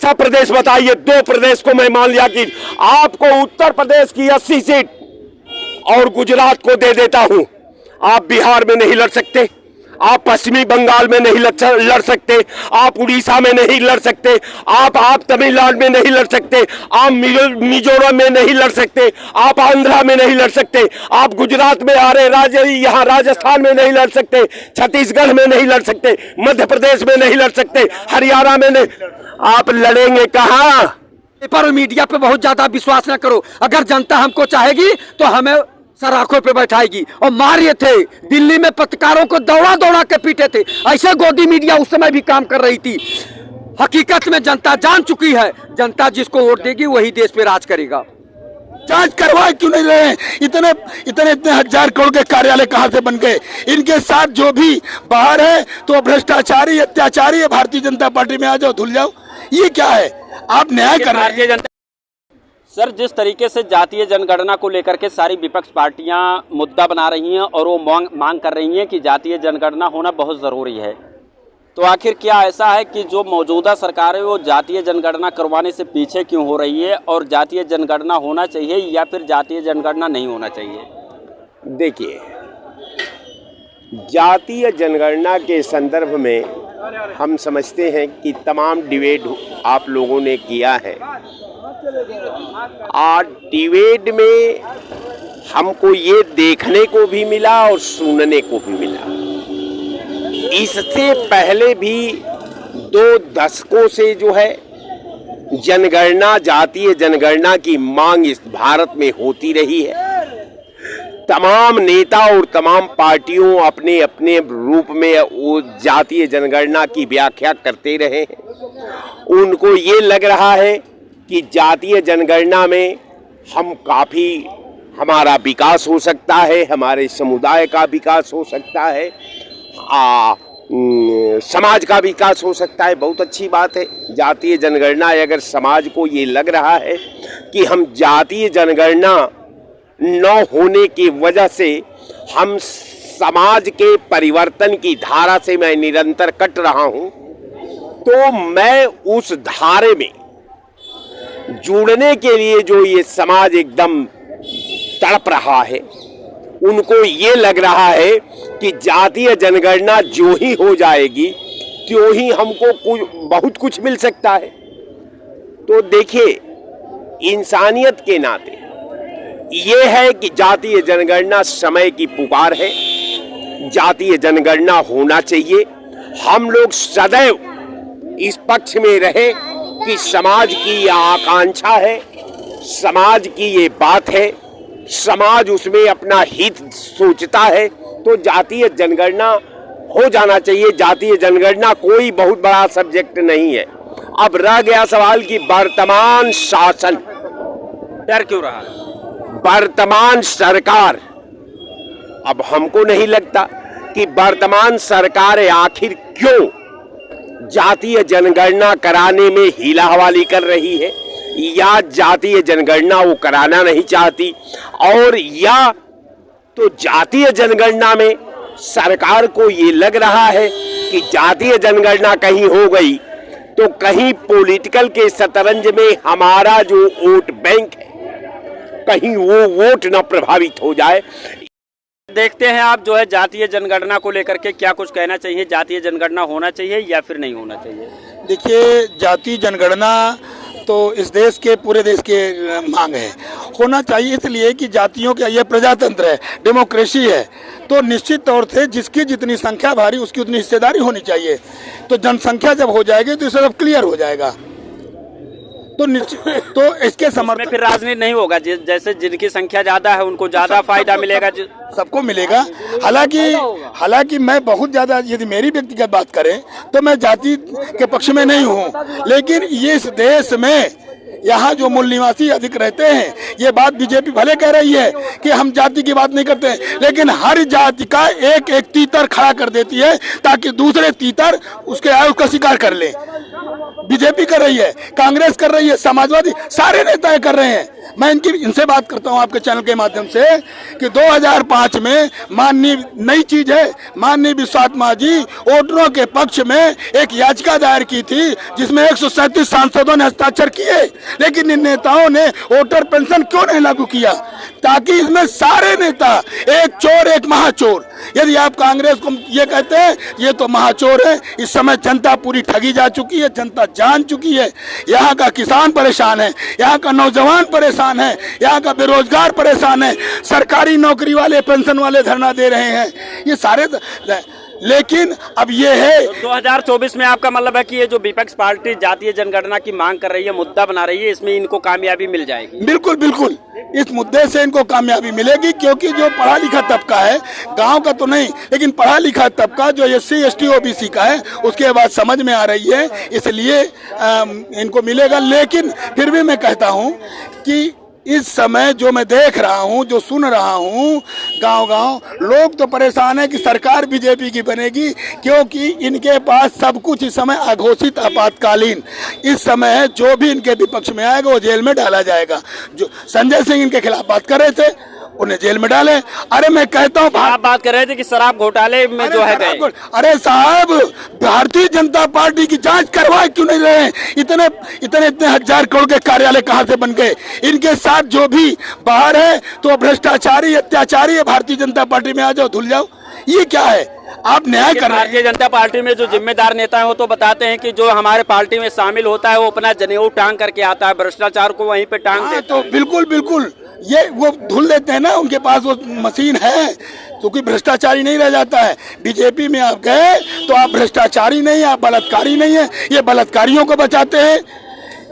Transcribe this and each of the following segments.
सा प्रदेश बताइए? 2 प्रदेश को मैं मान लिया कि आपको उत्तर प्रदेश की 80 सीट और गुजरात को दे देता हूं। आप बिहार में नहीं लड़ सकते, आप पश्चिमी बंगाल में नहीं लड़ सकते, आप उड़ीसा में नहीं लड़ सकते, आप तमिलनाडु में नहीं लड़ सकते, आप मिजोरम में नहीं लड़ सकते, आप आंध्रा में नहीं लड़ सकते, आप गुजरात में आ रहे राज्य यहाँ राजस्थान में नहीं लड़ सकते, छत्तीसगढ़ में नहीं लड़ सकते, मध्य प्रदेश में नहीं लड़ सकते, हरियाणा में नहीं। आप लड़ेंगे कहाँ? पर मीडिया पे बहुत ज्यादा विश्वास न करो। अगर जनता हमको चाहेगी तो हमें सराखों पे बैठाएगी। और मारे थे दिल्ली में, पत्रकारों को दौड़ा दौड़ा के पीटे थे। ऐसे गोदी मीडिया उस समय भी काम कर रही थी। हकीकत में जनता जान चुकी है, जनता जिसको वोट देगी वही देश पे राज करेगा। जांच करवाए क्यों नहीं रहे? इतने इतने इतने हजार करोड़ के कार्यालय कहां से बन गए? इनके साथ जो भी बाहर है तो भ्रष्टाचारी अत्याचारी है। भारतीय जनता पार्टी में आ जाओ, धुल जाओ। ये क्या है? आप न्याय कर रहे हैं। सर, जिस तरीके से जातीय जनगणना को लेकर के सारी विपक्ष पार्टियां मुद्दा बना रही हैं और वो मांग कर रही हैं कि जातीय जनगणना होना बहुत ज़रूरी है, तो आखिर क्या ऐसा है कि जो मौजूदा सरकार है वो जातीय जनगणना करवाने से पीछे क्यों हो रही है? और जातीय जनगणना होना चाहिए या फिर जातीय जनगणना नहीं होना चाहिए? देखिए, जातीय जनगणना के संदर्भ में हम समझते हैं कि तमाम डिबेट आप लोगों ने किया है। आज डिबेट में हमको ये देखने को भी मिला और सुनने को भी मिला। इससे पहले भी 2 दशकों से जो है जनगणना, जातीय जनगणना की मांग इस भारत में होती रही है। तमाम नेता और तमाम पार्टियों अपने अपने रूप में वो जातीय जनगणना की व्याख्या करते रहे हैं। उनको ये लग रहा है कि जातीय जनगणना में हमारा विकास हो सकता है, हमारे समुदाय का विकास हो सकता है, समाज का विकास हो सकता है। बहुत अच्छी बात है। जातीय जनगणना अगर समाज को ये लग रहा है कि हम जातीय जनगणना न होने की वजह से हम समाज के परिवर्तन की धारा से मैं निरंतर कट रहा हूं, तो मैं उस धारे में जुड़ने के लिए जो ये समाज एकदम तड़प रहा है, उनको ये लग रहा है कि जातीय जनगणना जो ही हो जाएगी त्यों ही हमको बहुत कुछ मिल सकता है। तो देखिए, इंसानियत के नाते ये है कि जातीय जनगणना समय की पुकार है, जातीय जनगणना होना चाहिए। हम लोग सदैव इस पक्ष में रहे कि समाज की यह आकांक्षा है, समाज की ये बात है, समाज उसमें अपना हित सोचता है, तो जातीय जनगणना हो जाना चाहिए। जातीय जनगणना कोई बहुत बड़ा सब्जेक्ट नहीं है। अब रह गया सवाल कि वर्तमान शासन, डर क्यों रहा है वर्तमान सरकार, अब हमको नहीं लगता कि वर्तमान सरकार आखिर क्यों जातीय जनगणना कराने में हीला हवाली कर रही है, या जातीय जनगणना वो कराना नहीं चाहती, और या तो जातीय जनगणना में सरकार को ये लग रहा है कि जातीय जनगणना कहीं हो गई तो कहीं पॉलिटिकल के शतरंज में हमारा जो वोट बैंक है कहीं वो वोट न प्रभावित हो जाए। देखते हैं आप जो है जातीय जनगणना को लेकर के क्या कुछ कहना चाहिए? जातीय जनगणना होना चाहिए या फिर नहीं होना चाहिए? देखिए, जातीय जनगणना तो इस देश के, पूरे देश के मांग है। होना चाहिए इसलिए कि जातियों का यह प्रजातंत्र है, डेमोक्रेसी है, तो निश्चित तौर से जिसकी जितनी संख्या भारी उसकी उतनी हिस्सेदारी होनी चाहिए। तो जनसंख्या जब हो जाएगी तो सब क्लियर हो जाएगा। तो तो इसके समर्थन फिर राजनीति नहीं होगा। जैसे जिनकी संख्या ज्यादा है उनको ज्यादा फायदा मिलेगा, सबको मिलेगा। हालांकि मैं बहुत ज्यादा, यदि मेरी व्यक्तिगत बात करें तो मैं जाति के पक्ष में नहीं हूं, लेकिन ये इस देश में यहाँ जो मूल निवासी अधिक रहते हैं, ये बात बीजेपी भले कह रही है कि हम जाति की बात नहीं करते, लेकिन हर जाति का एक एक तीतर खड़ा कर देती है ताकि दूसरे तीतर उसके आयु का शिकार कर ले। बीजेपी कर रही है, कांग्रेस कर रही है, समाजवादी, सारे नेता कर रहे हैं। मैं इनसे बात करता हूं आपके चैनल के माध्यम से कि 2005 में माननीय नई चीज है, माननीय विश्वात्मा जी वोटरों के पक्ष में एक याचिका दायर की थी जिसमें 137 सांसदों ने हस्ताक्षर किए, लेकिन इन नेताओं ने वोटर पेंशन क्यों नहीं लागू किया? ताकि इसमें सारे नेता एक चोर एक महाचोर, यदि आप कांग्रेस को ये कहते हैं ये तो महाचोर है, इस समय जनता पूरी ठगी जा चुकी है, जनता जान चुकी है। यहाँ का किसान परेशान है, यहाँ का नौजवान परेशान है, यहाँ का बेरोजगार परेशान है, सरकारी नौकरी वाले पेंशन वाले धरना दे रहे हैं, ये सारे। लेकिन अब ये है 2024 में आपका मतलब है कि ये जो विपक्ष पार्टी जातीय जनगणना की मांग कर रही है, मुद्दा बना रही है, इसमें इनको कामयाबी मिल जाएगी? बिल्कुल बिल्कुल, इस मुद्दे से इनको कामयाबी मिलेगी, क्योंकि जो पढ़ा लिखा तबका है, गांव का तो नहीं लेकिन पढ़ा लिखा तबका जो SC ST OBC का है, उसके बाद समझ में आ रही है, इसलिए इनको मिलेगा। लेकिन फिर भी मैं कहता हूं कि इस समय जो मैं देख रहा हूं, जो सुन रहा हूं, गांव-गांव लोग तो परेशान है कि सरकार बीजेपी की बनेगी, क्योंकि इनके पास सब कुछ इस समय अघोषित आपातकालीन, इस समय जो भी इनके विपक्ष में आएगा वो जेल में डाला जाएगा। जो संजय सिंह इनके खिलाफ बात कर रहे थे उन्हें जेल में डाले। अरे मैं कहता हूँ, आप बात कर रहे थे कि शराब घोटाले में जो है गए। अरे साहब, भारतीय जनता पार्टी की जांच करवाए क्यों नहीं रहे? इतने इतने इतने हजार करोड़ के कार्यालय कहाँ से बन गए? इनके साथ जो भी बाहर है तो भ्रष्टाचारी अत्याचारी है, भारतीय जनता पार्टी में आ जाओ, धुल जाओ। ये क्या है? आप न्याय कर रहे हैं। भारतीय जनता पार्टी में जो जिम्मेदार नेता है वो तो बताते हैं कि जो हमारे पार्टी में शामिल होता है वो अपना जनेऊ टांग करके आता है, भ्रष्टाचार को वहीं पे टांग देता है। तो बिल्कुल बिल्कुल ये वो धुल देते हैं ना, उनके पास वो मशीन है, तो कोई भ्रष्टाचारी नहीं रह जाता है। बीजेपी में आप गए तो आप भ्रष्टाचारी नहीं, आप बलात्कारी नहीं है। ये बलात्कारियों को बचाते हैं,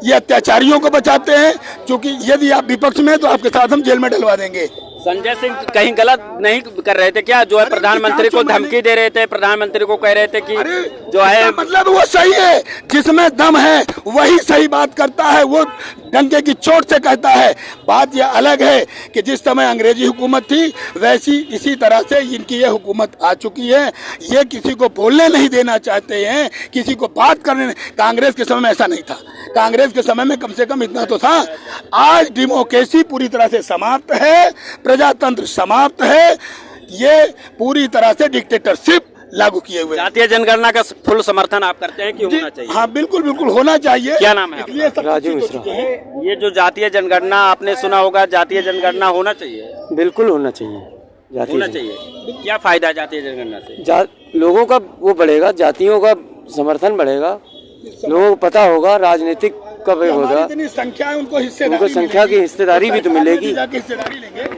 ये अत्याचारियों को बचाते हैं, क्योंकि यदि आप विपक्ष में तो आपके साथ हम जेल में डलवा देंगे। संजय सिंह कहीं गलत नहीं कर रहे थे क्या? जो है प्रधानमंत्री को धमकी दे रहे थे, प्रधानमंत्री को कह रहे थे कि जो है मतलब वो सही है, जिसमें दम है वही सही बात करता है, वो डंके की चोट से कहता है। बात यह अलग है कि जिस समय अंग्रेजी हुकूमत थी वैसी इसी तरह से इनकी ये हुकूमत आ चुकी है। ये किसी को बोलने नहीं देना चाहते हैं, किसी को बात करने। कांग्रेस के समय में ऐसा नहीं था, कांग्रेस के समय में कम से कम इतना तो था। आज डेमोक्रेसी पूरी तरह से समाप्त है, प्रजातंत्र समाप्त है, ये पूरी तरह से डिक्टेटरशिप लागू किए हुए। जातीय जनगणना का फुल समर्थन आप करते हैं कि होना चाहिए? हाँ बिल्कुल बिल्कुल होना चाहिए। क्या नाम है आपका? राजू मिश्रा। ये जो जातीय जनगणना आपने सुना होगा, जातीय जनगणना होना चाहिए? बिल्कुल होना चाहिए, होना चाहिए। क्या फायदा है जातीय जनगणना से? लोगों का वो बढ़ेगा, जातियों का समर्थन बढ़ेगा, लोगों को पता होगा राजनीतिक कब होगा, इतनी संख्या है, उनको संख्या की हिस्सेदारी भी तो मिलेगी। हिस्सेदारी लेंगे।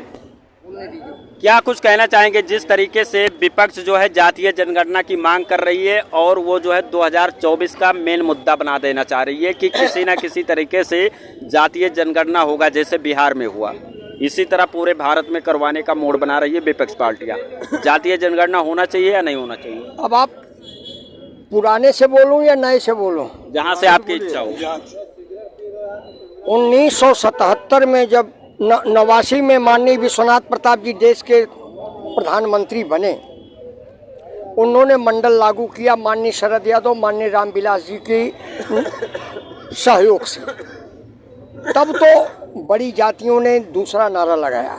क्या कुछ कहना चाहेंगे जिस तरीके से विपक्ष जो है जातीय जनगणना की मांग कर रही है और वो जो है 2024 का मेन मुद्दा बना देना चाह रही है कि किसी न किसी तरीके से जातीय जनगणना होगा, जैसे बिहार में हुआ, इसी तरह पूरे भारत में करवाने का मोड़ बना रही है विपक्ष पार्टियां। जातीय जनगणना होना चाहिए या नहीं होना चाहिए? अब आप पुराने से बोलूं या नए से बोलूं? जहां से आपकी इच्छा हो। 1977 में जब 89 में माननीय विश्वनाथ प्रताप जी देश के प्रधानमंत्री बने, उन्होंने मंडल लागू किया माननीय शरद यादव, माननीय रामविलास जी की सहयोग से। तब तो बड़ी जातियों ने दूसरा नारा लगाया।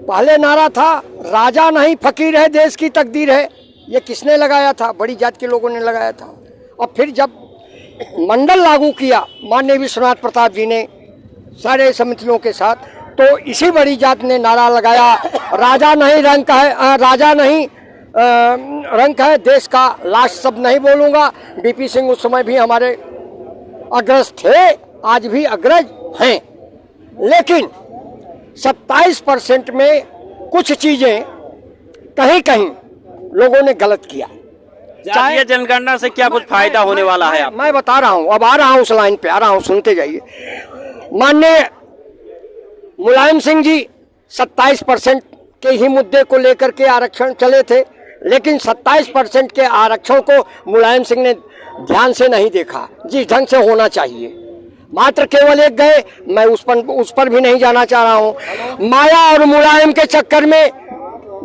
पहले नारा था राजा नहीं फकीर है देश की तकदीर है। ये किसने लगाया था? बड़ी जाति के लोगों ने लगाया था। और फिर जब मंडल लागू किया माननीय विश्वनाथ प्रताप जी ने सारे समितियों के साथ, तो इसी बड़ी जात ने नारा लगाया राजा नहीं रंक है, राजा नहीं रंक है देश का, लास्ट शब्द नहीं बोलूँगा। बीपी सिंह उस समय भी हमारे अग्रज थे, आज भी अग्रज हैं। लेकिन 27% में कुछ चीज़ें कहीं कहीं लोगों ने गलत किया। जातीय जनगणना से क्या कुछ फायदा होने वाला है? मैं बता रहा हूँ, अब आ रहा हूँ उस लाइन पे, आ रहा हूँ, सुनते जाइए। माननीय मुलायम सिंह जी 27% के ही मुद्दे को लेकर के आरक्षण चले थे, लेकिन 27% के आरक्षण को मुलायम सिंह ने ध्यान से नहीं देखा जिस ढंग से होना चाहिए। मात्र केवल एक गए, मैं उस पर भी नहीं जाना चाह रहा हूँ। माया और मुलायम के चक्कर में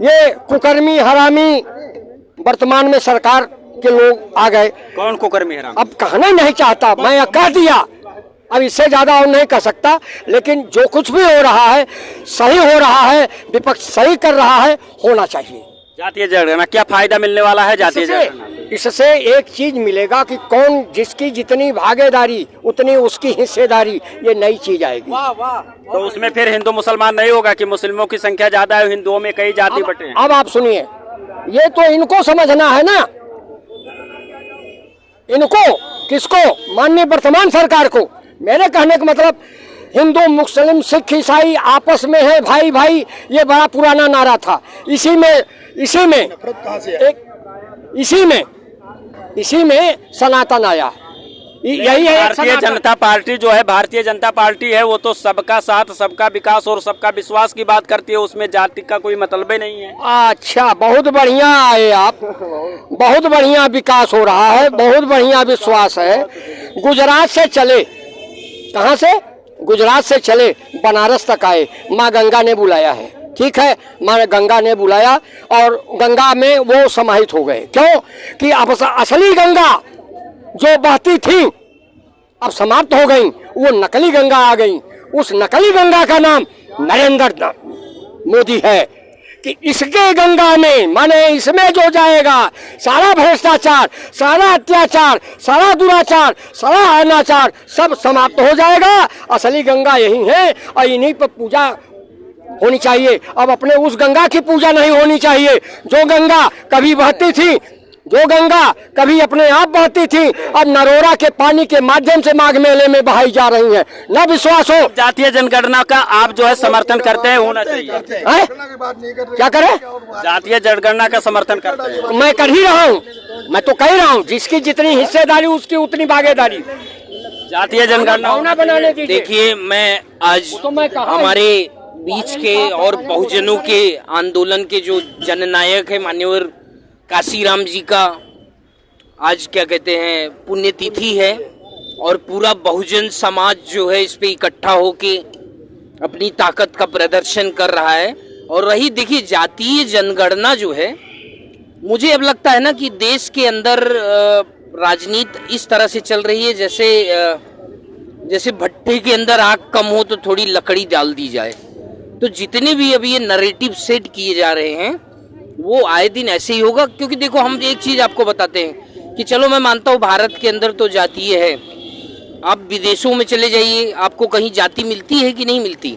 ये कुकर्मी हरामी वर्तमान में सरकार के लोग आ गए। कौन कुकर्मी हरामी? अब कहना नहीं चाहता, मैं कह दिया। अब इससे ज्यादा और नहीं कर सकता, लेकिन जो कुछ भी हो रहा है सही हो रहा है, विपक्ष सही कर रहा है, होना चाहिए। जातीय जनगणना क्या फायदा मिलने वाला है जातीय जनगणना? इससे एक चीज मिलेगा कि कौन जिसकी जितनी भागीदारी उतनी उसकी हिस्सेदारी, ये नई चीज आएगी। तो उसमें फिर हिंदू मुसलमान नहीं होगा कि मुस्लिमों की संख्या ज्यादा है, हिंदुओं में कई जाति बटे हैं। अब आप सुनिए, ये तो इनको समझना है ना, इनको, किसको? माननीय वर्तमान सरकार को। मेरे कहने का मतलब हिंदू मुस्लिम सिख ईसाई आपस में है भाई भाई, ये बड़ा पुराना नारा था। इसी में सनातन आया। यही है भारतीय जनता पार्टी जो है, भारतीय जनता पार्टी है, वो तो सबका साथ, सबका विकास और सबका विश्वास की बात करती है, उसमें जाति का कोई मतलब ही नहीं है। अच्छा, बहुत बढ़िया आए आप, बहुत बढ़िया विकास हो रहा है, बहुत बढ़िया विश्वास है। गुजरात से चले, कहाँ से? गुजरात से चले, बनारस तक आए, माँ गंगा ने बुलाया है। ठीक है, माँ गंगा ने बुलाया और गंगा में वो समाहित हो गए। क्यों? कि अब असली गंगा जो बहती थी अब समाप्त हो गई, वो नकली गंगा आ गई। उस नकली गंगा का नाम नरेंद्र मोदी है कि इसके गंगा में, माने इसमें जो जाएगा सारा भ्रष्टाचार, सारा अत्याचार, सारा दुराचार, सारा अनाचार सब समाप्त हो जाएगा। असली गंगा यही है और इन्हीं पर पूजा होनी चाहिए। अब अपने उस गंगा की पूजा नहीं होनी चाहिए जो गंगा कभी बहती थी, जो गंगा कभी अपने आप बहती थी, अब नरोरा के पानी के माध्यम से माघ मेले में बहाई जा रही है। न विश्वास हो। जातीय जनगणना का आप जो है समर्थन करते हैं, होना चाहिए। क्या करें? जातीय जनगणना का समर्थन करते हैं। मैं कर ही रहा हूँ, मैं तो कह रहा हूँ, जिसकी जितनी हिस्सेदारी उसकी उतनी भागीदारी। जातीय जनगणना बनाने दीजिए। देखिए, मैं आज तो मैं हमारे बीच के और बहुजनों के आंदोलन के जो जननायक है मान्यवर काशीराम जी का आज क्या कहते हैं पुण्यतिथि है, और पूरा बहुजन समाज जो है इस पे इकट्ठा होके अपनी ताकत का प्रदर्शन कर रहा है। और रही देखिए जातीय जनगणना जो है, मुझे अब लगता है ना कि देश के अंदर राजनीति इस तरह से चल रही है जैसे भट्टे के अंदर आग कम हो तो थोड़ी लकड़ी डाल दी जाए। तो जितने भी अभी ये नैरेटिव सेट किए जा रहे हैं वो आए दिन ऐसे ही होगा। क्योंकि देखो, हम एक चीज आपको बताते हैं कि चलो मैं मानता हूँ भारत के अंदर तो जातीय है, आप विदेशों में चले जाइए, आपको कहीं जाति मिलती है कि नहीं मिलती?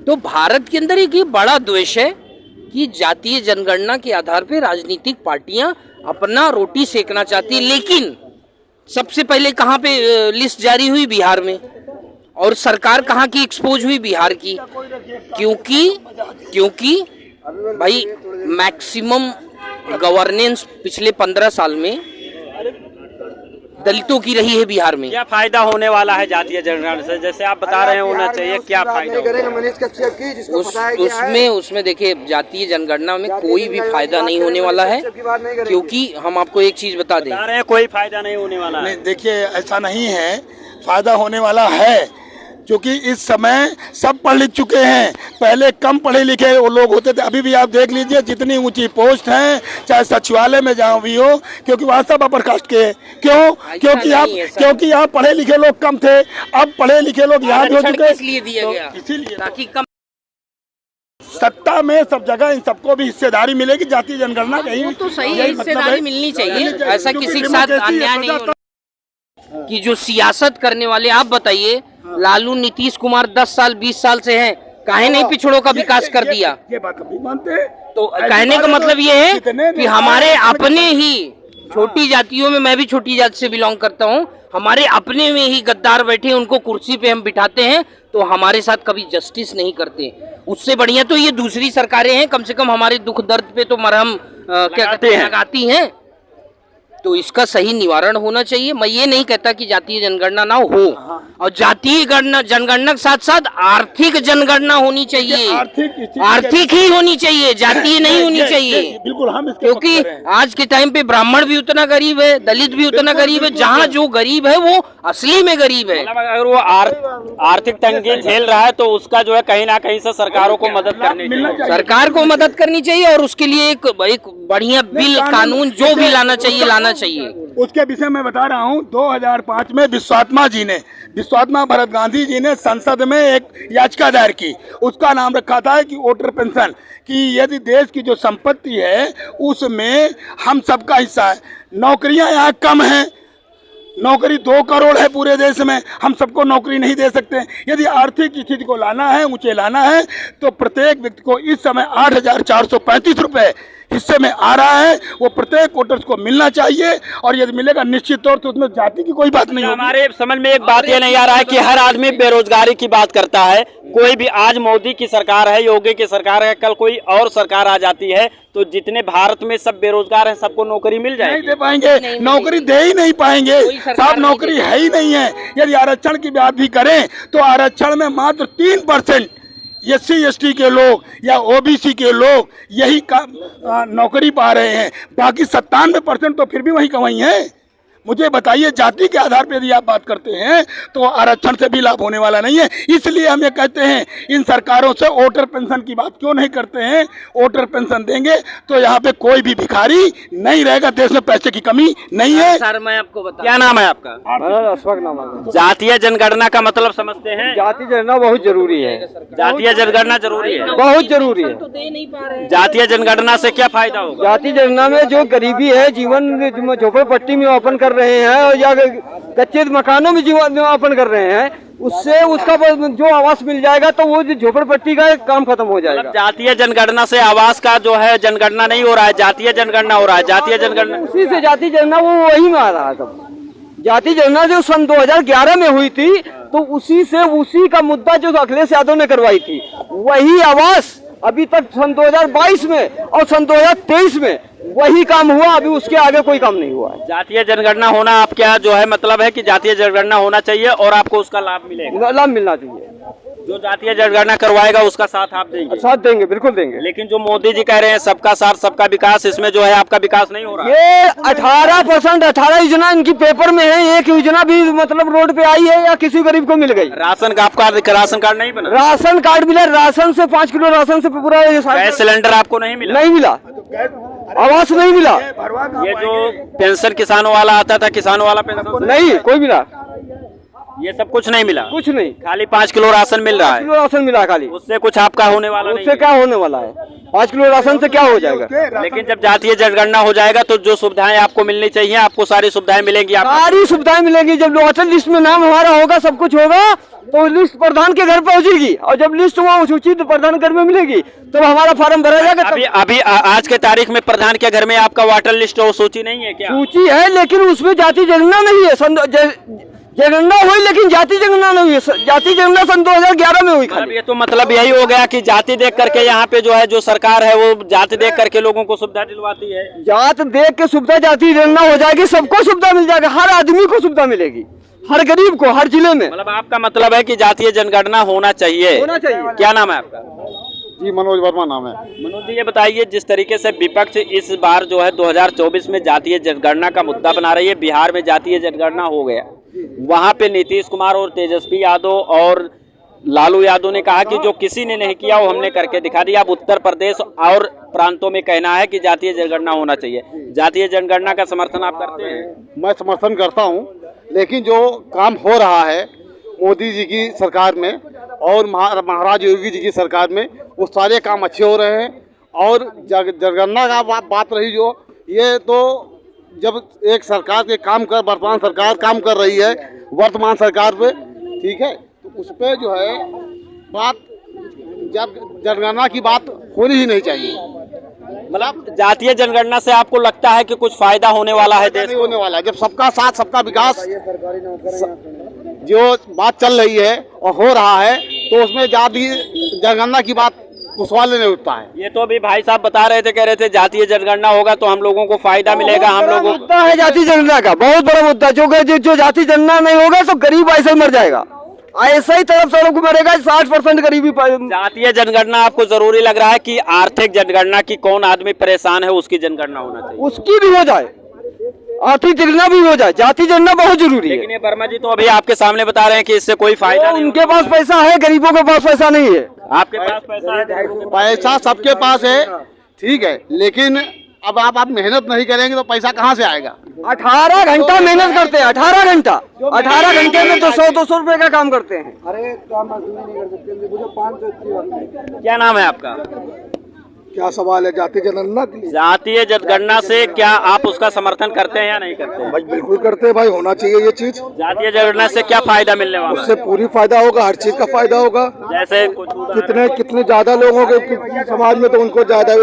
तो भारत के अंदर एक ये बड़ा द्वेष है कि जातीय जनगणना के आधार पर राजनीतिक पार्टियां अपना रोटी सेकना चाहती है। लेकिन सबसे पहले कहाँ पे लिस्ट जारी हुई? बिहार में। और सरकार कहाँ की एक्सपोज हुई? बिहार की। क्योंकि भाई मैक्सिमम गवर्नेंस पिछले 15 साल में दलितों की रही है बिहार में। क्या फायदा होने वाला है जातीय जनगणना से, जैसे आप बता रहे हैं होना चाहिए, क्या फायदा? उसमें देखिए, जातीय जनगणना में कोई भी फायदा नहीं होने वाला है, क्योंकि हम आपको एक चीज बता दें, कोई फायदा नहीं होने वाला है। देखिए, ऐसा नहीं है, फायदा होने वाला है, क्योंकि इस समय सब पढ़ लिख चुके हैं। पहले कम पढ़े लिखे वो लोग होते थे, अभी भी आप देख लीजिए जितनी ऊंची पोस्ट हैं, चाहे सचिवालय में जहाँ भी हो, क्योंकि वहाँ सब अपर कास्ट के हैं। क्यों? क्योंकि आप पढ़े लिखे लोग कम थे, अब पढ़े लिखे लोग यहाँ भी हो चुके हैं। इसलिए दिया गया, इसीलिए ताकि कम सत्ता में सब जगह इन सबको भी हिस्सेदारी मिलेगी। जातीय जनगणना कहीं तो सही है, हिस्सेदारी मिलनी चाहिए, ऐसा किसी के साथ अन्याय नहीं होना। कि जो सियासत करने वाले, आप बताइए, लालू नीतीश कुमार 10 साल 20 साल से हैं, काहे नहीं पिछड़ों का विकास कर दिया? ये बात अभी मानते हैं। तो कहने का मतलब ये है कि हमारे अपने ही छोटी जातियों में, मैं भी छोटी जाति से बिलोंग करता हूँ, हमारे अपने में ही गद्दार बैठे, उनको कुर्सी पे हम बिठाते हैं तो हमारे साथ कभी जस्टिस नहीं करते। उससे बढ़िया तो ये दूसरी सरकारें हैं, कम से कम हमारे दुख दर्द पे तो मरहम क्या कहते हैं लगाती हैं। तो इसका सही निवारण होना चाहिए। मैं ये नहीं कहता कि जातीय जनगणना ना हो, और जातीय जनगणना के साथ साथ आर्थिक जनगणना होनी चाहिए, आर्थिक ही होनी चाहिए, जातीय नहीं होनी चाहिए। बिल्कुल, हम क्योंकि आज के टाइम पे ब्राह्मण भी उतना गरीब है, दलित भी उतना गरीब है, जहाँ जो गरीब है वो असली में गरीब है। अगर वो आर्थिक तंगी झेल रहा है तो उसका जो है कहीं ना कहीं से सरकारों को मदद करनी चाहिए, सरकार को मदद करनी चाहिए, और उसके लिए एक बढ़िया बिल, कानून जो भी लाना चाहिए। उसके विषय में बता रहा हूँ। 2005 में विश्वात्मा जी ने स्वात्मा भरत गांधी जी ने संसद में एक याचिका दायर की, उसका नाम रखा था कि वोटर पेंशन, कि यदि देश की जो संपत्ति है उसमें हम सबका हिस्सा है। नौकरियां यहाँ कम हैं, नौकरी 2 करोड़ है पूरे देश में, हम सबको नौकरी नहीं दे सकते। यदि आर्थिक स्थिति को लाना है, ऊंचे लाना है, तो प्रत्येक व्यक्ति को इस समय 8,435 रुपए हिस्से में आ रहा है, वो प्रत्येक वोटर्स को मिलना चाहिए। और यदि मिलेगा निश्चित तौर से उसमें जाति की कोई बात नहीं होगी। हमारे समझ में एक बात ये नहीं आ रहा है कि हर आदमी बेरोजगारी की बात करता है। कोई भी, आज मोदी की सरकार है, योगी की सरकार है, कल कोई और सरकार आ जाती है तो जितने भारत में सब बेरोजगार हैं सबको नौकरी मिल जाएगी? नहीं दे पाएंगे, नौकरी दे ही नहीं पाएंगे साहब, नौकरी है ही नहीं है। यदि आरक्षण की बात भी करें तो आरक्षण में मात्र 3% SC ST के लोग या OBC के लोग यही नौकरी पा रहे हैं, बाकी 97% तो फिर भी वही कमाई है। मुझे बताइए, जाति के आधार पर यदि आप बात करते हैं तो आरक्षण से भी लाभ होने वाला नहीं है। इसलिए हम ये कहते हैं, इन सरकारों से वोटर पेंशन की बात क्यों नहीं करते हैं? वोटर पेंशन देंगे तो यहाँ पे कोई भी भिखारी नहीं रहेगा, देश में पैसे की कमी नहीं है। सर मैं आपको बता, क्या नाम है आपका? अशफाक नाम है। जातीय जनगणना का मतलब समझते हैं? जाति जनगणना बहुत जरूरी है, जातीय जनगणना जरूरी है, बहुत जरूरी है। तो दे नहीं पा रहे हैं। जातीय जनगणना से क्या फायदा होगा? जाति जनगणना में जो गरीबी है, जीवन झोपड़पट्टी में यापन कर रहे हैं और या कच्चे मकानों में जीवन यापन कर रहे हैं, उससे उसका जो आवास मिल जाएगा तो वो झोपड़पट्टी का काम खत्म हो जाएगा। मतलब जातीय जनगणना से आवास का जो है जनगणना नहीं हो रहा है, जातीय जनगणना हो रहा है। जातीय जनगणना उसी से जाति जनगणना वो वही में आ रहा है। सब जाति जनगणना जो सन 2011 में हुई थी तो उसी का मुद्दा जो अखिलेश यादव ने करवाई थी, वही आवास अभी तक सन 2022 में और सन 2023 में वही काम हुआ, अभी उसके आगे कोई काम नहीं हुआ है। जातीय जनगणना होना आप क्या जो है मतलब है कि जातीय जनगणना होना चाहिए और आपको उसका लाभ मिलेगा? लाभ मिलना चाहिए। जो जातीय जनगणना करवाएगा उसका साथ आप देंगे? साथ देंगे, बिल्कुल देंगे। लेकिन जो मोदी जी कह रहे हैं सबका साथ सबका विकास, इसमें जो है आपका विकास नहीं हो रहा। ये 18% 18 योजना इनकी पेपर में है, एक योजना भी मतलब रोड पे आई है या किसी गरीब को मिल गई? राशन का आपका राशन कार्ड नहीं बना? राशन कार्ड मिला, राशन से 5 किलो राशन से पूरा गैस सिलेंडर आपको नहीं मिला? नहीं मिला, आवास नहीं मिला। ये जो पेंशन किसानों वाला आता था, किसानों वाला पेंशन नहीं कोई मिला, ये सब कुछ नहीं मिला? कुछ नहीं, खाली 5 किलो राशन मिल रहा है। किलो राशन मिला खाली, उससे कुछ आपका होने वाला नहीं? उससे क्या होने वाला है? 5 किलो राशन से क्या हो जाएगा? लेकिन जब जातीय जनगणना हो जाएगा तो जो सुविधाएं आपको मिलनी चाहिए आपको सारी सुविधाएं मिलेंगी। सारी सुविधाएं मिलेंगी। जब वोटर लिस्ट में नाम हमारा होगा, सब कुछ होगा, तो लिस्ट प्रधान के घर पहुंचेगी और जब लिस्ट वो सूचित प्रधान घर में मिलेगी तो हमारा फॉर्म भरा जाएगा। अभी आज के तारीख में प्रधान के घर में आपका वोटर लिस्ट और सूची नहीं है क्या? सूची है लेकिन उसमें जाति जनगणना नहीं है। जनगणना हुई लेकिन जाति जनगणना नहीं हुई। जाति जनगणना सन 2011 में हुई। अब ये तो मतलब यही हो गया कि जाति देख करके यहाँ पे जो है जो सरकार है वो जाति देख करके लोगों को सुविधा दिलवाती है। जात देख के सुविधा जाति जनगणना हो जाएगी, सबको सुविधा मिल जाएगा, हर आदमी को सुविधा मिलेगी, हर गरीब को, हर जिले में। मतलब आपका मतलब है कि जातीय जनगणना होना चाहिए? होना चाहिए। क्या नाम है आपका? जी मनोज वर्मा नाम है। मनोज जी ये बताइए, जिस तरीके से विपक्ष इस बार जो है 2024 में जातीय जनगणना का मुद्दा बना रही है, बिहार में जातीय जनगणना हो गया, वहां पे नीतीश कुमार और तेजस्वी यादव और लालू यादव ने कहा कि जो किसी ने नहीं किया वो हमने करके दिखा दिया। अब उत्तर प्रदेश और प्रांतों में कहना है कि जातीय जनगणना होना चाहिए। जातीय जनगणना का समर्थन आप करते हैं? मैं समर्थन करता हूं, लेकिन जो काम हो रहा है मोदी जी की सरकार में और महाराज योगी जी की सरकार में, वो सारे काम अच्छे हो रहे हैं। और जनगणना का बात रही जो, ये तो जब एक सरकार के वर्तमान सरकार काम कर रही है वर्तमान सरकार पे, ठीक है, तो उस पर जो है बात जनगणना की बात होनी ही नहीं चाहिए। मतलब जातीय जनगणना से आपको लगता है कि कुछ फायदा होने वाला है देश को? होने वाला है। जब सबका साथ सबका विकास जो बात चल रही है और हो रहा है तो उसमें जातीय जनगणना की बात सवाल नहीं उठता है। ये तो अभी भाई साहब बता रहे थे, कह रहे थे जातीय जनगणना होगा तो हम लोगों को फायदा मिलेगा। हम लोगों मुद्दा है जाति जनगणना का, बहुत बड़ा मुद्दा। जो जाति जनगणना नहीं होगा तो गरीब ऐसे ही मर जाएगा, ऐसा ही तरफ से लोग मरेगा। 60% गरीबी। जातीय जनगणना आपको जरूरी लग रहा है कि आर्थिक जनगणना की कौन आदमी परेशान है उसकी जनगणना होना चाहिए? उसकी भी हो जाए, आर्थिक जनगणना भी हो जाए, जाति जनगणना बहुत जरूरी है। लेकिन ये वर्मा जी तो अभी आपके सामने बता रहे हैं कि इससे कोई फायदा नहीं। उनके पास पैसा है, गरीबों के पास पैसा नहीं है। आपके पास पैसा है? पैसा सबके पास है, ठीक है, लेकिन अब आप मेहनत नहीं करेंगे तो पैसा कहाँ से आएगा? 18 घंटा मेहनत करते हैं, 18 घंटा, 18 घंटे में तो 100-200 रुपए का काम करते हैं। क्या नाम है आपका? क्या सवाल है जातीय जनगणना के लिए? जातीय जनगणना से क्या आप उसका समर्थन करते हैं या नहीं करते हैं? भाई बिल्कुल करते हैं भाई, होना चाहिए ये चीज। जातीय जनगणना से क्या फायदा मिलने वाला है? उससे पूरी फायदा होगा, हर चीज का फायदा होगा। जैसे कुछ कितने ज्यादा लोगों के समाज में तो उनको ज्यादा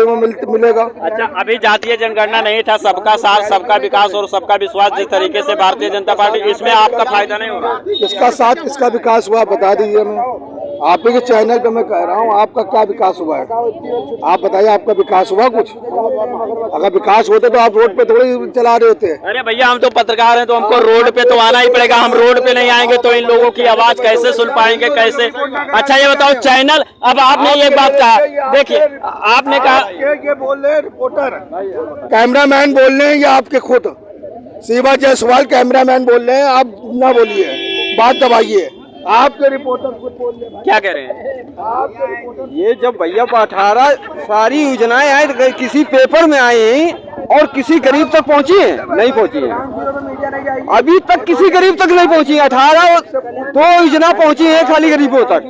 मिलेगा। अच्छा, अभी जातीय जनगणना नहीं था, सबका साथ सबका विकास और सबका विश्वास जिस तरीके से भारतीय जनता पार्टी, इसमें आपका फायदा नहीं होगा? किसका साथ किसका विकास हुआ बता दीजिए हमें। आप ही के चैनल पे मैं कह रहा हूँ, आपका क्या विकास हुआ है? आप बताइए, आपका विकास हुआ कुछ? अगर विकास होता तो आप रोड पे थोड़ी चला रहे होते। अरे भैया, हम तो पत्रकार हैं तो हमको रोड पे तो आना ही पड़ेगा। हम रोड पे नहीं आएंगे तो इन लोगों की आवाज कैसे सुन पाएंगे, कैसे? अच्छा ये बताओ, चैनल, अब आपने ये बात कहा, देखिए आपने कहा ये बोल रहे रिपोर्टर, कैमरामैन बोल रहे हैं, ये आपके खुद शिवा जायसवाल कैमरामैन बोल रहे हैं, आप ना बोलिए, बात दबाइए। आपके रिपोर्टर खुद बोल रहे हैं। क्या कह रहे हैं? ये जब भैया 18 सारी योजनाएं आई तो किसी पेपर में आई और किसी गरीब तक पहुंची है? नहीं पहुंची है, अभी तक किसी गरीब तक नहीं पहुंची। 18 तो योजना पहुंची है खाली गरीबों तक,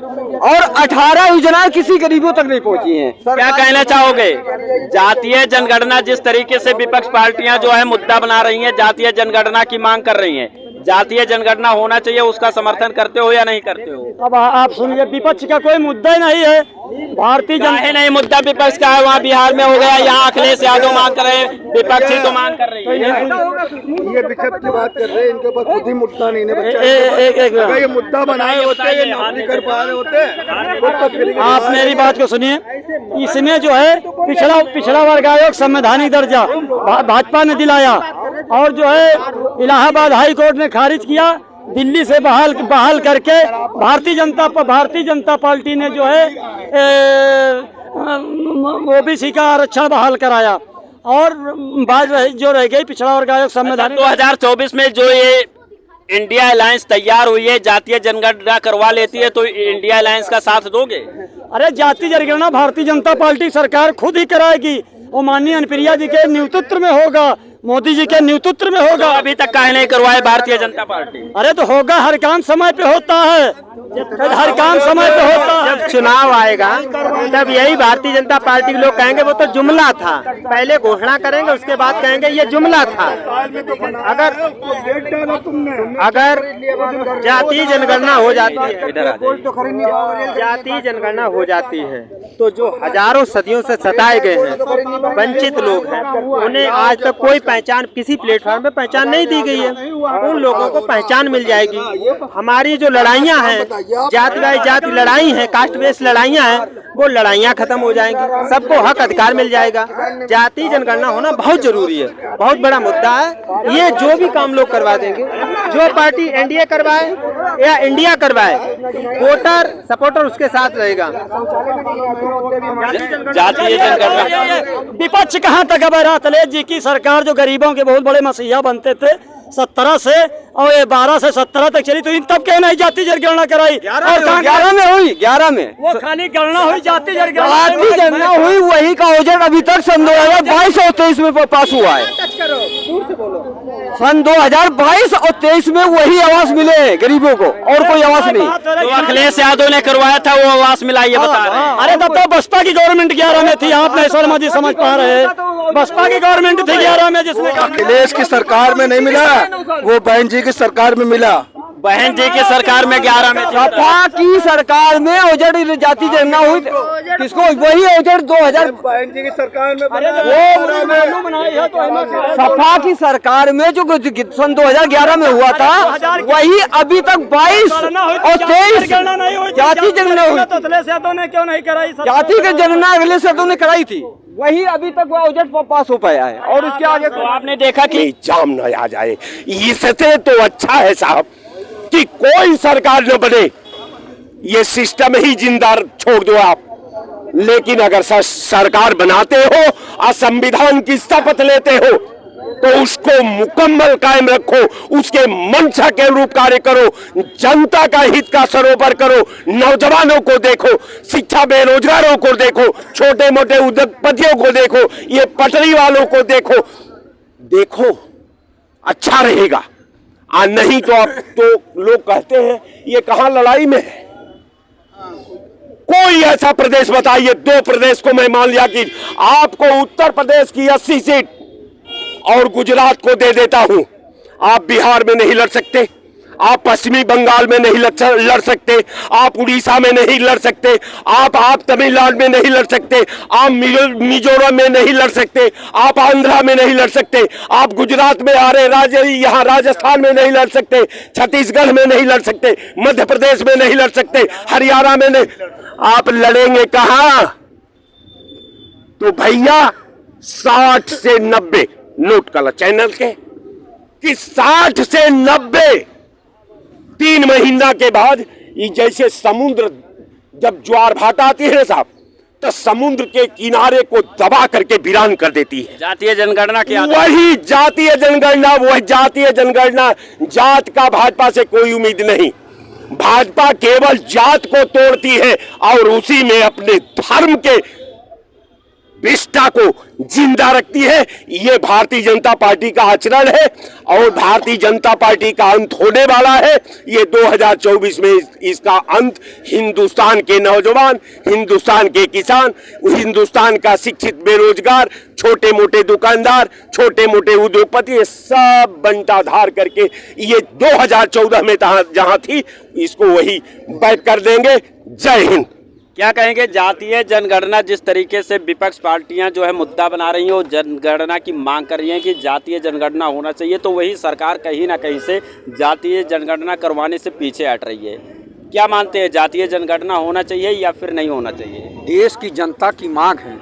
और 18 योजनाएं किसी गरीबों तक नहीं पहुंची हैं। क्या कहना चाहोगे? जातीय जनगणना जिस तरीके से विपक्ष पार्टियां जो है मुद्दा बना रही हैं, जातीय जनगणना की मांग कर रही हैं, जातीय जनगणना होना चाहिए, उसका समर्थन करते हो या नहीं करते हो? अब आप सुनिए, विपक्ष का कोई मुद्दा ही नहीं है। भारतीय जनता नहीं, मुद्दा विपक्ष का है, वहाँ बिहार में हो गया, यहाँ अखिलेश यादव मांग कर रहे हैं, विपक्षी तो मांग कर रही है। ये विपक्ष की बात कर रहे हैं, इनके पास खुद ही मुद्दा नहीं है। ये मुद्दा बनाए होते, ये नौकरी कर पा रहे होते। आप मेरी बात को सुनिए, इसमें जो है पिछड़ा वर्ग आयोग संवैधानिक दर्जा भाजपा ने दिलाया, और जो है इलाहाबाद हाई कोर्ट ने खारिज किया, दिल्ली से बहाल करके भारतीय जनता पार्टी ने जो है ओबीसी का आरक्षण बहाल कराया, और बात जो रह गई पिछड़ा वर्ग आयोग संवैधानिक। 2024 में जो ये इंडिया अलायंस तैयार हुई है, जातीय जनगणना करवा लेती है, तो इंडिया अलायंस का साथ दोगे? अरे जातीय जनगणना भारतीय जनता पार्टी सरकार खुद ही कराएगी, वो माननीय अनुप्रिया जी के नेतृत्व में होगा, मोदी जी के नेतृत्व में होगा। अभी तक काहे नहीं करवाए भारतीय जनता पार्टी? अरे तो होगा, हर काम समय पे होता है, हर काम समय पे होता है। जब चुनाव आएगा तब यही भारतीय जनता पार्टी के लोग कहेंगे वो तो जुमला था, पहले घोषणा करेंगे उसके बाद कहेंगे ये जुमला था। अगर जातीय जनगणना हो जाती है, जातीय जनगणना हो जाती है तो जो हजारों सदियों से सताए गए हैं, वंचित लोग हैं, उन्हें आज तक कोई पहचान किसी प्लेटफॉर्म पे पहचान नहीं दी गई है, उन लोगों को पहचान मिल जाएगी। हमारी जो लड़ाइयाँ हैं, जाति बाई जाति लड़ाई है, कास्ट बेस्ड लड़ाइयाँ हैं, वो लड़ाइयाँ खत्म हो जाएंगी, सबको हक अधिकार मिल जाएगा। जातीय जनगणना होना बहुत जरूरी है, बहुत बड़ा मुद्दा है। ये जो भी काम लोग करवा देंगे, जो पार्टी एनडीए करवाए या इंडिया करवाए, वोटर सपोर्टर उसके साथ रहेगा। जातीय जनगणना विपक्ष कहाँ तक? अब अखिलेश जी की सरकार जो गरीबों के बहुत बड़े मसीहा बनते थे 17 से और ये 12 से 17 तक चली, तो इन तब क्यों नहीं जातीय जनगणना कराई? 11 में हुई, 11 में वो खाली गणना हुई, जातीय जनगणना हुई, वही का ओजर अभी तक सन 2022 और 23 में पास हुआ है। सन 2022 और 23 में वही आवास मिले गरीबों को, और कोई आवास नहीं। तो अखिलेश यादव ने करवाया था वो आवास मिला, ये बता रहे हैं। अरे तब तो बसपा की गवर्नमेंट 11 में थी, आप नहीं शर्मा जी समझ पा रहे हैं, बसपा की गवर्नमेंट थी 11 में, जिसमें अखिलेश की सरकार में नहीं मिला, वो बहन जी की सरकार में मिला। बहन जी की सरकार में 11 में, सपा की सरकार में ओजड़ जाति जनगणना हुई, किसको? वही ओजड़ 2000 बहन जी की सरकार में सपा की सरकार में जो सन 2011 में हुआ था, वही अभी तक 22 और 23 जाति जनगणना हुई। अखिलेश यादव ने क्यों नहीं कराई? जाति की जनगणना अखिलेश यादव ने कराई थी, वही अभी तक वो ओजर पास हो पाया है, और उसके आगे तो आपने देखा कि जाम न आ जाए। इससे तो अच्छा है साहब कि कोई सरकार न बने, ये सिस्टम ही जिंदा छोड़ दो आप। लेकिन अगर सरकार बनाते हो और संविधान की शपथ लेते हो तो उसको मुकम्मल कायम रखो, उसके मंशा के अनुरूप कार्य करो, जनता का हित का सरोवर करो, नौजवानों को देखो, शिक्षा बेरोजगारों को देखो, छोटे मोटे उद्योगपतियों को देखो, ये पटरी वालों को देखो, देखो अच्छा रहेगा। नहीं तो अब तो लोग कहते हैं ये कहां लड़ाई में है। कोई ऐसा प्रदेश बताइए, 2 प्रदेश को मैं मान लिया कि आपको उत्तर प्रदेश की 80 सीट और गुजरात को दे देता हूं, आप बिहार में नहीं लड़ सकते, आप पश्चिमी बंगाल में नहीं लड़ सकते, आप उड़ीसा में नहीं लड़ सकते, आप तमिलनाडु में नहीं लड़ सकते, आप मिजोरम में नहीं लड़ सकते, आप आंध्रा में नहीं लड़ सकते, आप गुजरात में आ रहे राज्य यहाँ राजस्थान में नहीं लड़ सकते, छत्तीसगढ़ में नहीं लड़ सकते, मध्य प्रदेश में नहीं लड़ सकते, हरियाणा में नहीं। आप लड़ेंगे कहां? तो भैया 60 से 90 नोट कला चैनल के कि 60 से 90 3 महीना के बाद ये जैसे समुद्र जब ज्वार भाटा आती है ना साहब, तो समुद्र के किनारे को दबा करके वीरान कर देती है। जातीय जनगणना की वही जातीय जनगणना, वही जातीय जनगणना। जात का भाजपा से कोई उम्मीद नहीं। भाजपा केवल जात को तोड़ती है और उसी में अपने धर्म के विष्ठा को जिंदा रखती है। ये भारतीय जनता पार्टी का आचरण है और भारतीय जनता पार्टी का अंत होने वाला है। ये 2024 में इसका अंत हिंदुस्तान के नौजवान, हिंदुस्तान के किसान, हिंदुस्तान का शिक्षित बेरोजगार, छोटे मोटे दुकानदार, छोटे मोटे उद्योगपति, सब बंटाधार करके ये 2014 में जहां थी इसको वही बैक कर देंगे। जय हिंद। क्या कहेंगे, जातीय जनगणना जिस तरीके से विपक्ष पार्टियां जो है मुद्दा बना रही हैं और जनगणना की मांग कर रही हैं कि जातीय जनगणना होना चाहिए, तो वही सरकार कहीं ना कहीं से जातीय जनगणना करवाने से पीछे हट रही है। क्या मानते हैं, जातीय जनगणना होना चाहिए या फिर नहीं होना चाहिए? देश की जनता की मांग है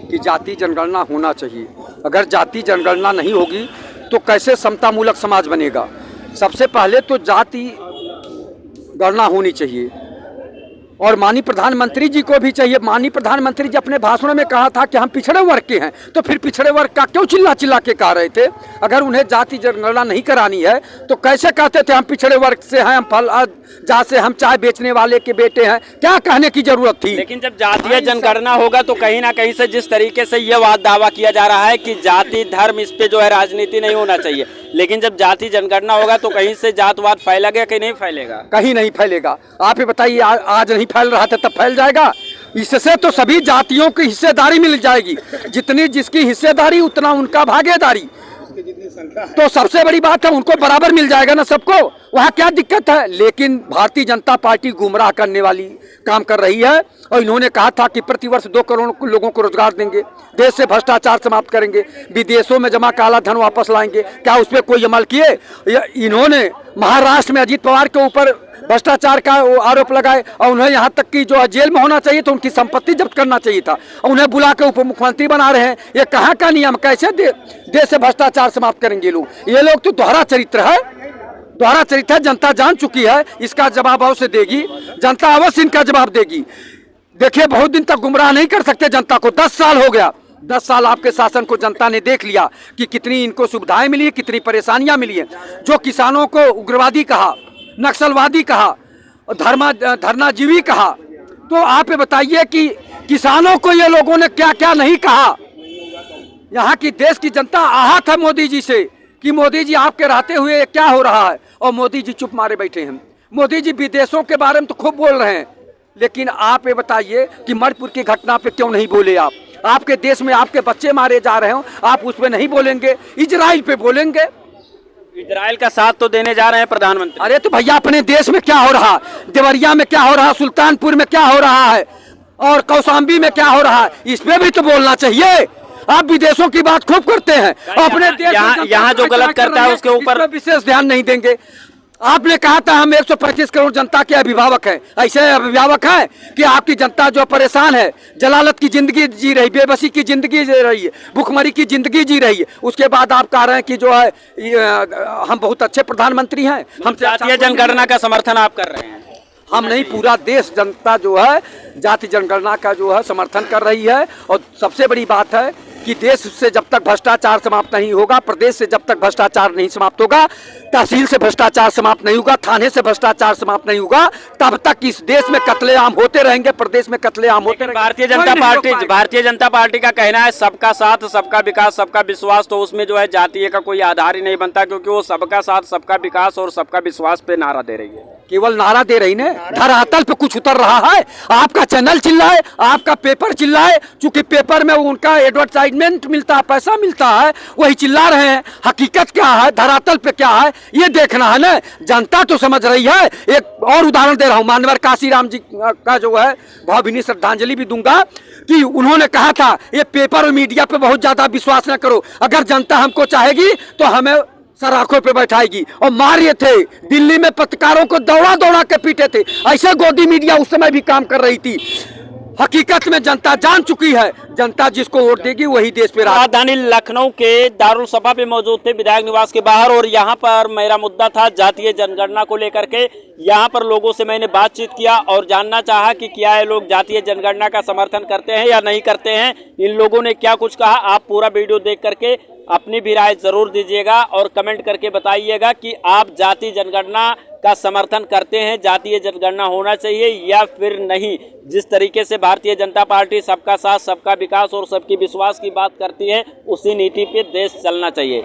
कि जातीय जनगणना होना चाहिए। अगर जातीय जनगणना नहीं होगी तो कैसे समतामूलक समाज बनेगा? सबसे पहले तो जाति गणना होनी चाहिए और माननीय प्रधानमंत्री जी को भी चाहिए। माननीय प्रधानमंत्री जी अपने भाषणों में कहा था कि हम पिछड़े वर्ग के हैं, तो फिर पिछड़े वर्ग का क्यों चिल्ला चिल्ला के कह रहे थे? अगर उन्हें जाति जनगणना नहीं करानी है तो कैसे कहते थे हम पिछड़े वर्ग से हैं, हम फल जहाँ से हम चाय बेचने वाले के बेटे हैं? क्या कहने की जरूरत थी? लेकिन जब जातीय जनगणना होगा तो कहीं ना कहीं से जिस तरीके से ये वाद दावा किया जा रहा है कि जाति धर्म इस पे जो है राजनीति नहीं होना चाहिए, लेकिन जब जाति जनगणना होगा तो कहीं से जातवाद फैलेगा कि नहीं फैलेगा? कहीं नहीं फैलेगा। आप ही बताइए, आज नहीं फैल रहा था तब फैल जाएगा? इससे तो सभी जातियों की हिस्सेदारी मिल जाएगी, जितनी जिसकी हिस्सेदारी उतना उनका भागीदारी। तो सबसे बड़ी बात है उनको बराबर मिल जाएगा ना सबको, वहाँ क्या दिक्कत है? लेकिन भारतीय जनता पार्टी गुमराह करने वाली काम कर रही है और इन्होंने कहा था कि प्रतिवर्ष 2 करोड़ लोगों को रोजगार देंगे, देश से भ्रष्टाचार समाप्त करेंगे, विदेशों में जमा काला धन वापस लाएंगे। क्या उस पर कोई अमल किए? इन्होंने महाराष्ट्र में अजीत पवार के ऊपर भ्रष्टाचार का आरोप लगाए और उन्हें यहाँ तक कि जो जेल में होना चाहिए तो उनकी संपत्ति जब्त करना चाहिए था, और उन्हें बुला के उप मुख्यमंत्री बना रहे हैं। ये कहाँ का नियम? कैसे देश से भ्रष्टाचार समाप्त करेंगे लोग? ये लोग तो दोहरा चरित्र है, दोहरा चरित्र है। जनता जान चुकी है, इसका जवाब अवश्य देगी जनता, अवश्य इनका जवाब देगी। देखिए, बहुत दिन तक गुमराह नहीं कर सकते जनता को। 10 साल हो गया, 10 साल आपके शासन को जनता ने देख लिया कि कितनी इनको सुविधाएं मिली है, कितनी परेशानियां मिली है। जो किसानों को उग्रवादी कहा, नक्सलवादी कहा, धरनाजीवी कहा, तो आप ये बताइए कि किसानों को ये लोगों ने क्या क्या नहीं कहा। यहाँ की देश की जनता आहत है मोदी जी से कि मोदी जी आपके रहते हुए क्या हो रहा है, और मोदी जी चुप मारे बैठे हैं। मोदी जी विदेशों के बारे में तो खूब बोल रहे हैं, लेकिन आप ये बताइए कि मणिपुर की घटना पे क्यों नहीं बोले? आपके देश में आपके बच्चे मारे जा रहे हो, आप उस पर नहीं बोलेंगे, इजराइल पे बोलेंगे। इजराइल का साथ तो देने जा रहे हैं प्रधानमंत्री। अरे तो भैया, अपने देश में क्या हो रहा, देवरिया में क्या हो रहा, सुल्तानपुर में क्या हो रहा है और कौशाम्बी में क्या हो रहा है, इस पे भी तो बोलना चाहिए। आप विदेशों की बात खूब करते हैं, अपने देश यहाँ जो गलत करता है उसके ऊपर विशेष ध्यान नहीं देंगे। आपने कहा था हम 135 करोड़ जनता के अभिभावक हैं। ऐसे अभिभावक हैं कि आपकी जनता जो परेशान है, जलालत की जिंदगी जी रही, बेबसी की जिंदगी जी रही है, भुखमरी की जिंदगी जी रही है, उसके बाद आप कह रहे हैं कि जो है हम बहुत अच्छे प्रधानमंत्री हैं। हम जातीय जनगणना का समर्थन आप कर रहे हैं? हम नहीं, पूरा देश जनता जो है जाति जनगणना का जो है समर्थन कर रही है। और सबसे बड़ी बात है कि देश से जब तक भ्रष्टाचार समाप्त नहीं होगा, प्रदेश से जब तक भ्रष्टाचार नहीं समाप्त होगा, तहसील से भ्रष्टाचार समाप्त नहीं होगा, थाने से भ्रष्टाचार समाप्त नहीं होगा, तब तक इस देश में कत्लेआम होते रहेंगे, प्रदेश में कत्लेआम होते रहेंगे। भारतीय जनता पार्टी का कहना है सबका साथ, सबका विकास, सबका विश्वास, तो उसमें जो है जातीय का कोई आधार ही नहीं बनता, क्योंकि वो सबका साथ, सबका विकास और सबका विश्वास पे नारा दे रही है। केवल नारा दे रही ने, धरातल पे कुछ उतर रहा है? आपका चैनल चिल्लाए, आपका पेपर चिल्लाए, चूंकि पेपर में उनका एडवर्टाइजमेंट मिलता है, पैसा मिलता है, वही चिल्ला रहे हैं। हकीकत क्या है, धरातल पे क्या है, ये देखना है ना। जनता तो समझ रही है। एक और उदाहरण दे रहा हूं, माननीय काशीराम जी का जो है भावभीनी श्रद्धांजलि भी दूंगा कि उन्होंने कहा था ये पेपर और मीडिया पे बहुत ज्यादा विश्वास न करो, अगर जनता हमको चाहेगी तो हमें सराखों पे बैठाएगी। और मारे थे, दिल्ली में पत्रकारों को दौड़ा दौड़ा के पीटे थे। ऐसे गोदी मीडिया उस समय भी काम कर रही थी। हकीकत में जनता जान चुकी है, जनता जिसको वोट देगी वही देश पे राजधानी लखनऊ के दारुल सभा पे मौजूद थे विधायक निवास के बाहर, और यहाँ पर मेरा मुद्दा था जातीय जनगणना को लेकर के। यहाँ पर लोगों से मैंने बातचीत किया और जानना चाहा कि क्या ये लोग जातीय जनगणना का समर्थन करते हैं या नहीं करते हैं। इन लोगों ने क्या कुछ कहा, आप पूरा वीडियो देख करके अपनी भी राय जरूर दीजिएगा और कमेंट करके बताइएगा कि आप जातीय जनगणना का समर्थन करते हैं, जातीय जनगणना होना चाहिए या फिर नहीं। जिस तरीके से भारतीय जनता पार्टी सबका साथ, सबका विकास और सबकी विश्वास की बात करती है, उसी नीति पे देश चलना चाहिए।